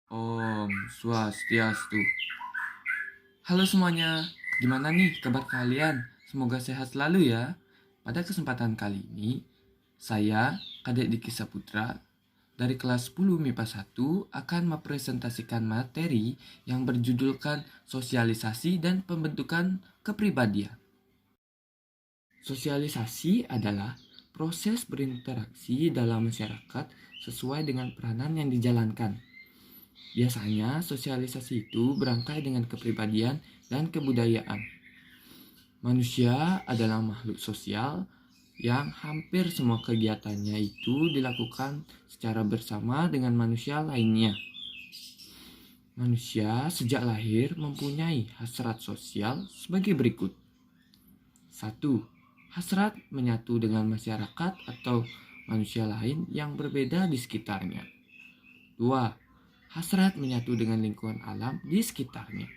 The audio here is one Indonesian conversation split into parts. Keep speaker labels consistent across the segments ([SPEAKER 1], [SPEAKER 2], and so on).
[SPEAKER 1] Om Swastiastu. Halo semuanya, gimana nih kabar kalian? Semoga sehat selalu ya. Pada kesempatan kali ini, saya, Kadek Diki Saputra, dari kelas 10 MIPA 1 akan mempresentasikan materi yang berjudulkan sosialisasi dan pembentukan kepribadian. Sosialisasi adalah proses berinteraksi dalam masyarakat sesuai dengan peranan yang dijalankan. Biasanya, sosialisasi itu berangkai dengan kepribadian dan kebudayaan. Manusia adalah makhluk sosial yang hampir semua kegiatannya itu dilakukan secara bersama dengan manusia lainnya. Manusia sejak lahir mempunyai hasrat sosial sebagai berikut. 1. Hasrat menyatu dengan masyarakat atau manusia lain yang berbeda di sekitarnya. 2. Hasrat menyatu dengan lingkungan alam di sekitarnya.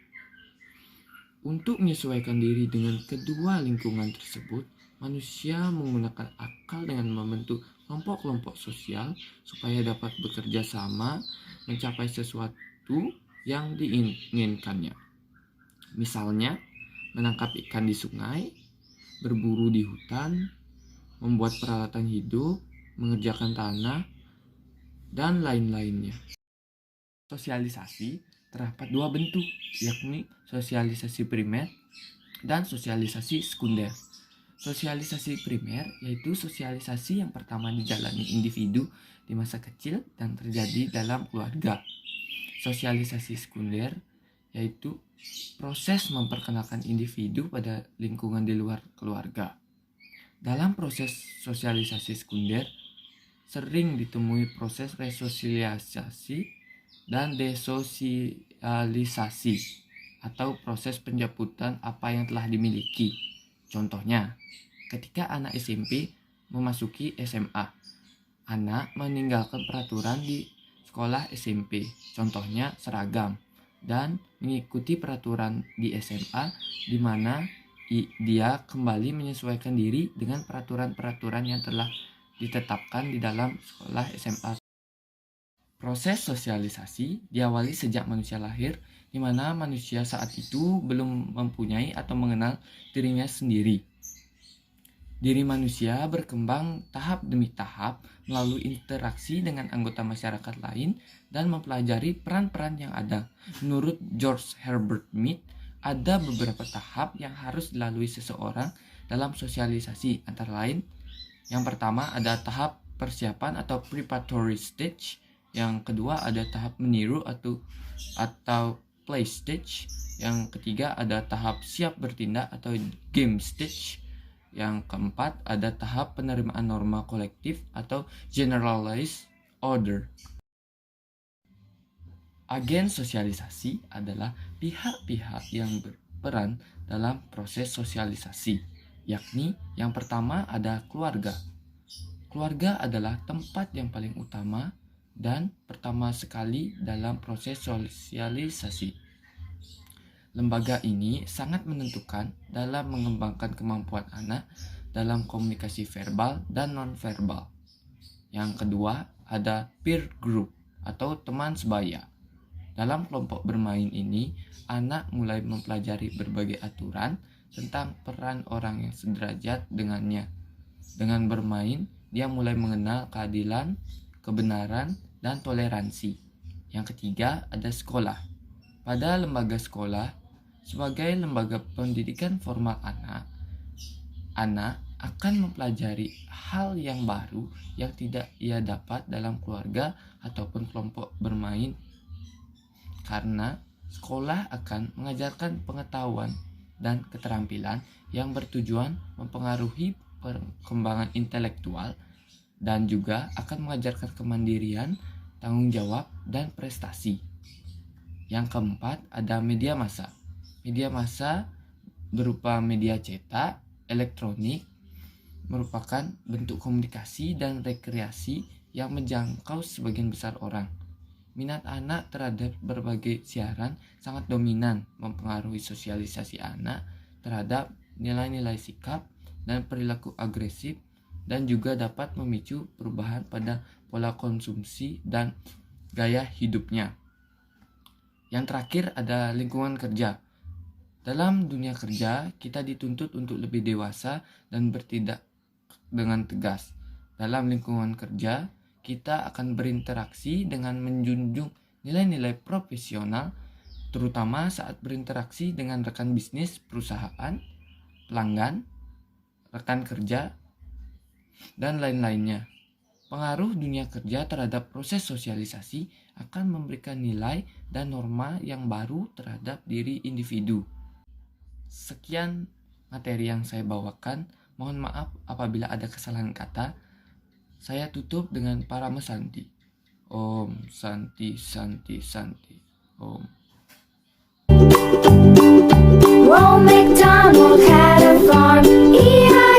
[SPEAKER 1] Untuk menyesuaikan diri dengan kedua lingkungan tersebut, manusia menggunakan akal dengan membentuk kelompok-kelompok sosial supaya dapat bekerja sama mencapai sesuatu yang diinginkannya. Misalnya, menangkap ikan di sungai, berburu di hutan, membuat peralatan hidup, mengerjakan tanah, dan lain-lainnya. Sosialisasi terdapat dua bentuk, yakni sosialisasi primer dan sosialisasi sekunder. Sosialisasi primer yaitu sosialisasi yang pertama dijalani individu di masa kecil dan terjadi dalam keluarga. Sosialisasi sekunder yaitu proses memperkenalkan individu pada lingkungan di luar keluarga. Dalam proses sosialisasi sekunder, sering ditemui proses resosialisasi dan desosialisasi atau proses pencabutan apa yang telah dimiliki. Contohnya, ketika anak SMP memasuki SMA, anak meninggalkan peraturan di sekolah SMP, contohnya seragam, dan mengikuti peraturan di SMA di mana dia kembali menyesuaikan diri dengan peraturan-peraturan yang telah ditetapkan di dalam sekolah SMA. Proses sosialisasi diawali sejak manusia lahir, di mana manusia saat itu belum mempunyai atau mengenal dirinya sendiri. Diri manusia berkembang tahap demi tahap melalui interaksi dengan anggota masyarakat lain dan mempelajari peran-peran yang ada. Menurut George Herbert Mead, ada beberapa tahap yang harus dilalui seseorang dalam sosialisasi, antara lain yang pertama ada tahap persiapan atau preparatory stage. Yang kedua ada tahap meniru atau play stage. Yang ketiga ada tahap siap bertindak atau game stage. Yang keempat ada tahap penerimaan norma kolektif atau generalized order. Agen sosialisasi adalah pihak-pihak yang berperan dalam proses sosialisasi, yakni yang pertama ada keluarga. Keluarga adalah tempat yang paling utama dan pertama sekali dalam proses sosialisasi. Lembaga ini sangat menentukan dalam mengembangkan kemampuan anak dalam komunikasi verbal dan non-verbal. Yang kedua, ada peer group atau teman sebaya. Dalam kelompok bermain ini, anak mulai mempelajari berbagai aturan tentang peran orang yang sederajat dengannya. Dengan bermain, dia mulai mengenal keadilan, kebenaran, dan toleransi. Yang ketiga, ada sekolah. Pada lembaga sekolah, sebagai lembaga pendidikan formal anak akan mempelajari hal yang baru yang tidak ia dapat dalam keluarga ataupun kelompok bermain. Karena sekolah akan mengajarkan pengetahuan dan keterampilan yang bertujuan mempengaruhi perkembangan intelektual dan juga akan mengajarkan kemandirian, tanggung jawab, dan prestasi. Yang keempat ada media massa. Media massa berupa media cetak, elektronik, merupakan bentuk komunikasi dan rekreasi yang menjangkau sebagian besar orang. Minat anak terhadap berbagai siaran sangat dominan mempengaruhi sosialisasi anak terhadap nilai-nilai sikap dan perilaku agresif dan juga dapat memicu perubahan pada pola konsumsi dan gaya hidupnya. Yang terakhir ada lingkungan kerja. Dalam dunia kerja, kita dituntut untuk lebih dewasa dan bertindak dengan tegas. Dalam lingkungan kerja, kita akan berinteraksi dengan menjunjung nilai-nilai profesional, terutama saat berinteraksi dengan rekan bisnis, perusahaan, pelanggan, rekan kerja, dan lain-lainnya. Pengaruh dunia kerja terhadap proses sosialisasi akan memberikan nilai dan norma yang baru terhadap diri individu. Sekian materi yang saya bawakan. Mohon maaf apabila ada kesalahan kata. Saya tutup dengan Parama Santi. Om Santi Santi Santi. Om.
[SPEAKER 2] Old MacDonald had a farm, E-I